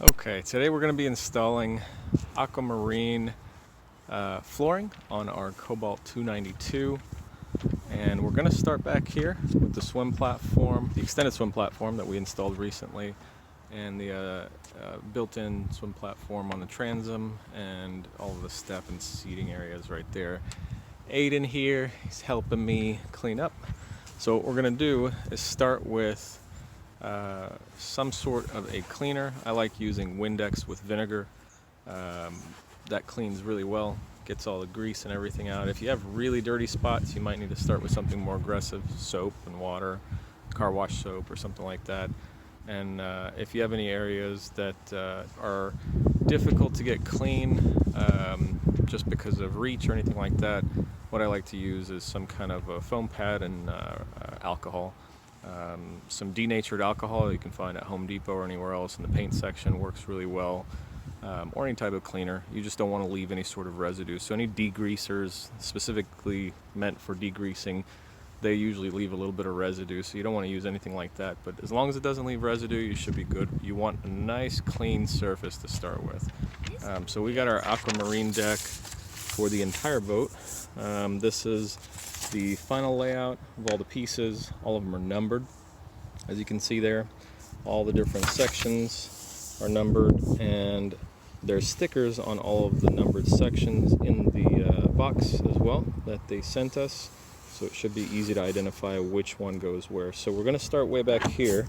Okay, today we're going to be installing aquamarine flooring on our Cobalt 292, and we're going to start back here with the swim platform, the extended swim platform that we installed recently, and the built-in swim platform on the transom, and all of the step and seating areas right there. Aiden here, he's helping me clean up. So what we're going to do is start with some sort of a cleaner. I like using Windex with vinegar. That cleans really well, gets all the grease and everything out. If you have really dirty spots, you might need to start with something more aggressive, soap and water, car wash soap or something like that. And if you have any areas that are difficult to get clean just because of reach or anything like that, what I like to use is some kind of a foam pad and alcohol. Some denatured alcohol you can find at Home Depot or anywhere else in the paint section works really well, or any type of cleaner. You just don't want to leave any sort of residue. So any degreasers specifically meant for degreasing, they usually leave a little bit of residue, so you don't want to use anything like that. But as long as it doesn't leave residue, you should be good. You want a nice clean surface to start with. So we got our aquamarine deck for the entire boat. This is the final layout of all the pieces. All of them are numbered, as you can see there. All the different sections are numbered, and there's stickers on all of the numbered sections in the box as well that they sent us, so it should be easy to identify which one goes where. So we're going to start way back here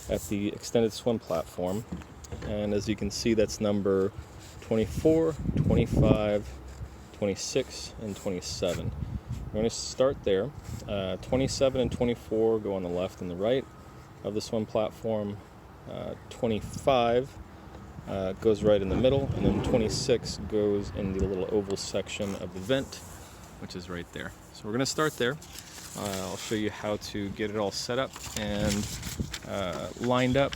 at the extended swim platform, and as you can see, that's number 24, 25, 26, and 27. We're going to start there. 27 and 24 go on the left and the right of the swim platform. 25 goes right in the middle, and then 26 goes in the little oval section of the vent, which is right there. So we're going to start there. I'll show you how to get it all set up and lined up,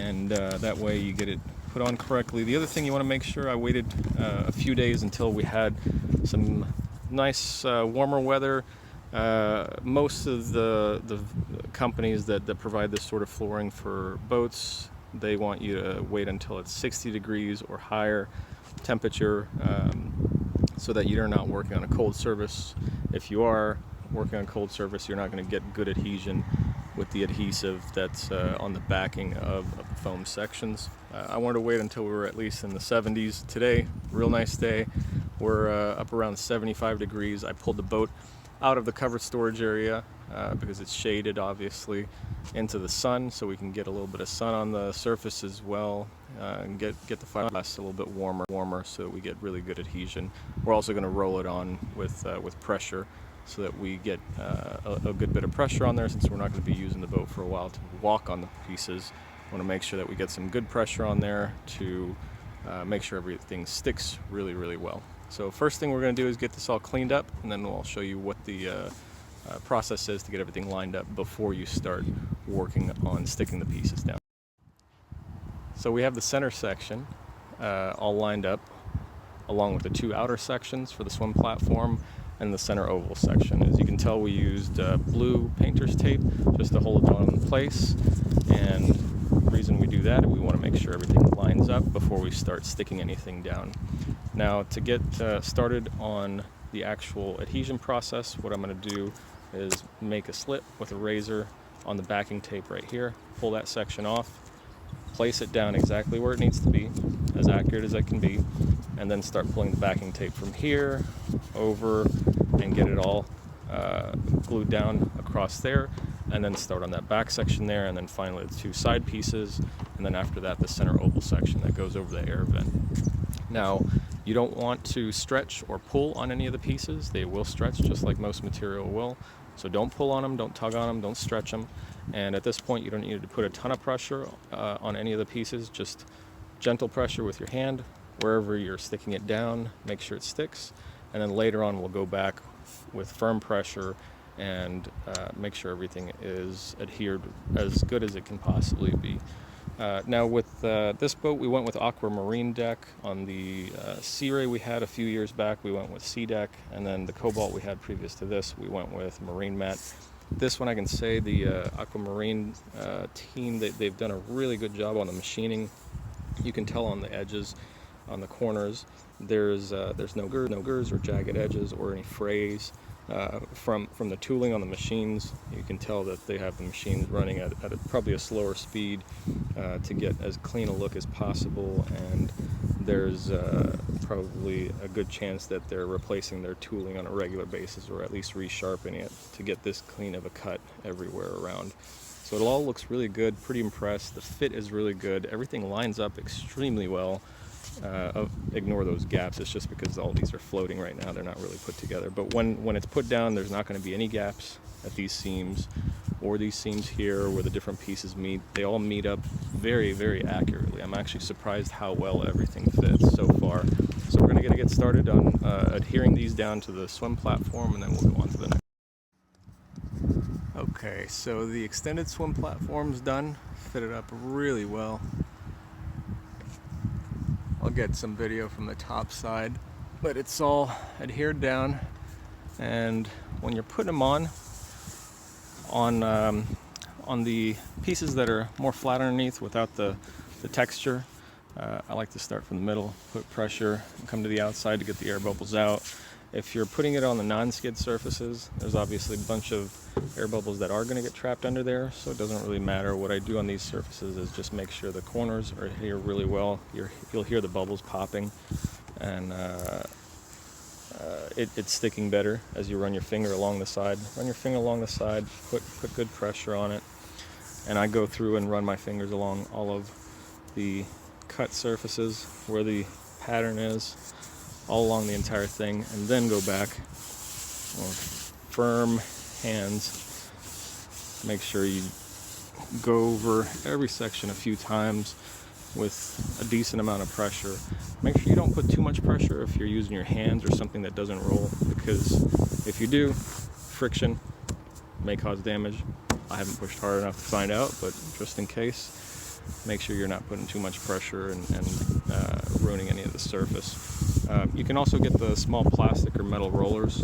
and that way you get it put on correctly. The other thing you want to make sure, I waited a few days until we had some nice warmer weather. Most of the companies that provide this sort of flooring for boats, they want you to wait until it's 60 degrees or higher temperature, so that you're not working on a cold surface. If you are working on cold surface, you're not going to get good adhesion with the adhesive that's on the backing of the foam sections. I wanted to wait until we were at least in the 70s. Today, real nice day. We're up around 75 degrees. I pulled the boat out of the covered storage area because it's shaded, obviously, into the sun, so we can get a little bit of sun on the surface as well, and get the fiberglass a little bit warmer, so that we get really good adhesion. We're also going to roll it on with pressure, so that we get a good bit of pressure on there, since we're not going to be using the boat for a while to walk on the pieces. I want to make sure that we get some good pressure on there to make sure everything sticks really, really well. So first thing we're going to do is get this all cleaned up, and then I'll show you what the process is to get everything lined up before you start working on sticking the pieces down. So we have the center section all lined up, along with the two outer sections for the swim platform and the center oval section. As you can tell, we used blue painter's tape just to hold it on in place, and the reason we do that is we want to make sure everything lines up before we start sticking anything down. Now, to get started on the actual adhesion process, what I'm going to do is make a slit with a razor on the backing tape right here, pull that section off, place it down exactly where it needs to be, as accurate as it can be, and then start pulling the backing tape from here over and get it all glued down across there, and then start on that back section there, and then finally the two side pieces, and then after that the center oval section that goes over the air vent. Now, you don't want to stretch or pull on any of the pieces. They will stretch just like most material will. So don't pull on them, don't tug on them, don't stretch them. And at this point, you don't need to put a ton of pressure on any of the pieces, just gentle pressure with your hand wherever you're sticking it down, make sure it sticks. And then later on, we'll go back with firm pressure and make sure everything is adhered as good as it can possibly be. Now with this boat, we went with Aquamarine deck. On the Sea Ray we had a few years back, we went with Seadek, and then the Cobalt we had previous to this, we went with Marinemat. This one, I can say the Aquamarine team, they've done a really good job on the machining. You can tell on the edges, on the corners, there's no gers or jagged edges or any frays. From the tooling on the machines, you can tell that they have the machines running at probably a slower speed to get as clean a look as possible, and there's probably a good chance that they're replacing their tooling on a regular basis, or at least resharpening it to get this clean of a cut everywhere around. So it all looks really good, pretty impressed. The fit is really good. Everything lines up extremely well. Ignore those gaps. It's just because all these are floating right now. They're not really put together. But when it's put down, there's not going to be any gaps at these seams or these seams here where the different pieces meet. They all meet up very, very accurately. I'm actually surprised how well everything fits so far. So we're going to get started on adhering these down to the swim platform, and then we'll go on to the next. Okay, so the extended swim platform's done. Fitted up really well. I'll get some video from the top side, but it's all adhered down, and when you're putting them on the pieces that are more flat underneath without the texture, I like to start from the middle, put pressure, and come to the outside to get the air bubbles out. If you're putting it on the non-skid surfaces, there's obviously a bunch of air bubbles that are going to get trapped under there, so it doesn't really matter. What I do on these surfaces is just make sure the corners are adhere really well. You'll hear the bubbles popping, and it's sticking better as you run your finger along the side. Run your finger along the side, put good pressure on it, and I go through and run my fingers along all of the cut surfaces where the pattern is, all along the entire thing, and then go back with firm hands. Make sure you go over every section a few times with a decent amount of pressure. Make sure you don't put too much pressure if you're using your hands or something that doesn't roll, because if you do, friction may cause damage. I haven't pushed hard enough to find out, but just in case, make sure you're not putting too much pressure and ruining any of the surface. You can also get the small plastic or metal rollers,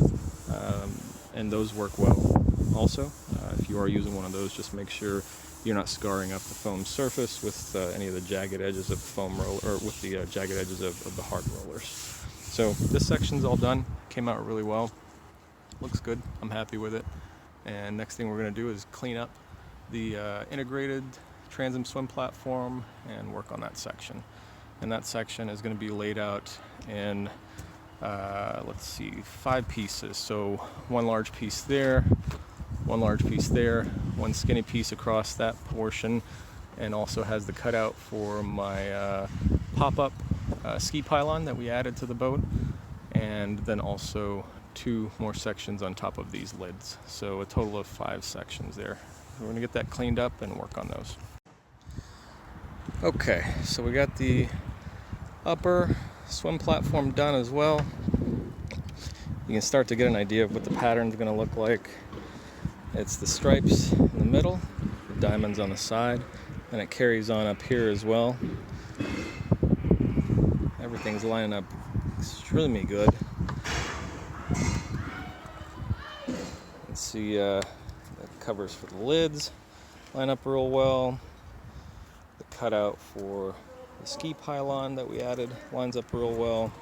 and those work well also. If you are using one of those, just make sure you're not scarring up the foam surface with any of the jagged edges of the foam roller, or with the jagged edges of the hard rollers. So this section's all done. Came out really well. Looks good. I'm happy with it. And next thing we're going to do is clean up the integrated transom swim platform and work on that section. And that section is going to be laid out in, let's see, 5 pieces. So one large piece there, one large piece there, one skinny piece across that portion, and also has the cutout for my pop-up ski pylon that we added to the boat, and then also 2 more sections on top of these lids. So a total of 5 sections there. We're going to get that cleaned up and work on those. Okay, so we got the upper swim platform done as well. You can start to get an idea of what the pattern's going to look like. It's the stripes in the middle, the diamonds on the side, and it carries on up here as well. Everything's lining up extremely good. Let's see, the covers for the lids line up real well. The cutout for the ski pylon that we added lines up real well.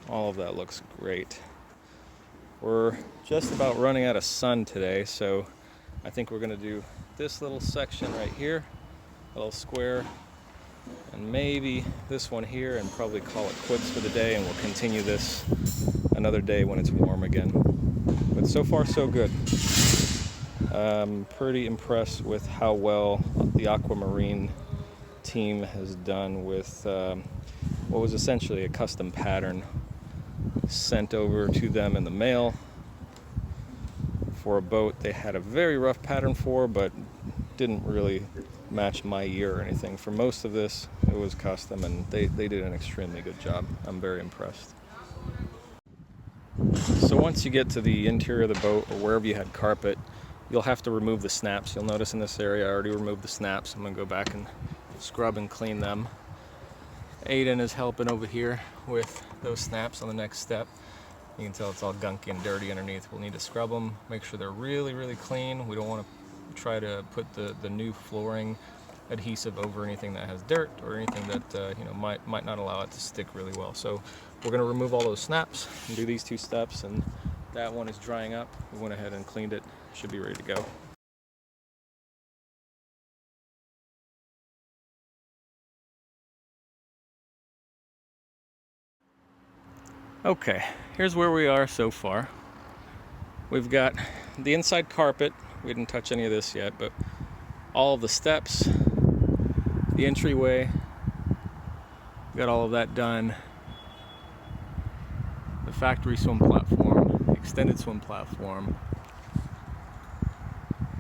All of that looks great. We're just about running out of sun today, so I think we're going to do this little section right here, a little square, and maybe this one here, and probably call it quits for the day, and we'll continue this another day when it's warm again. But so far so good. I'm pretty impressed with how well the Aqua Marine team has done with what was essentially a custom pattern sent over to them in the mail for a boat they had a very rough pattern for, but didn't really match my year or anything. For most of this, it was custom, and they did an extremely good job. I'm very impressed. So once you get to the interior of the boat, or wherever you had carpet, you'll have to remove the snaps. You'll notice in this area I already removed the snaps. I'm going to go back and scrub and clean them. Aiden is helping over here with those snaps on the next step. You can tell it's all gunky and dirty underneath. We'll need to scrub them, make sure they're really, really clean. We don't want to try to put the new flooring adhesive over anything that has dirt or anything that you know, might not allow it to stick really well. So we're going to remove all those snaps and do these 2 steps, and that one is drying up. We went ahead and cleaned it. Should be ready to go. Okay, here's where we are so far. We've got the inside carpet. We didn't touch any of this yet, but all of the steps, the entryway, got all of that done. The factory swim platform, the extended swim platform,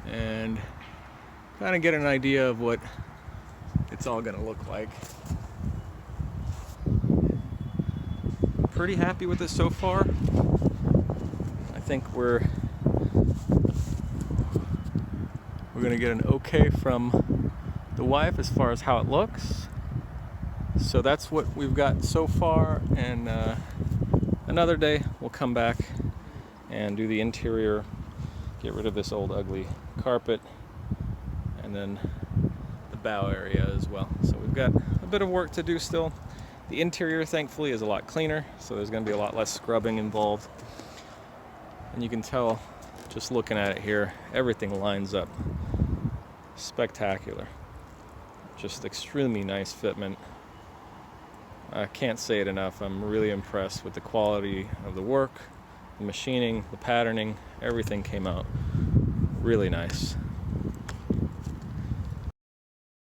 and kind of get an idea of what it's all going to look like. Pretty happy with it so far. I think we're going to get an okay from the wife as far as how it looks. So that's what we've got so far, and another day we'll come back and do the interior, get rid of this old ugly carpet, and then the bow area as well. So we've got a bit of work to do still. The interior, thankfully, is a lot cleaner, so there's going to be a lot less scrubbing involved. And you can tell, just looking at it here, everything lines up spectacular. Just extremely nice fitment. I can't say it enough. I'm really impressed with the quality of the work, the machining, the patterning. Everything came out really nice.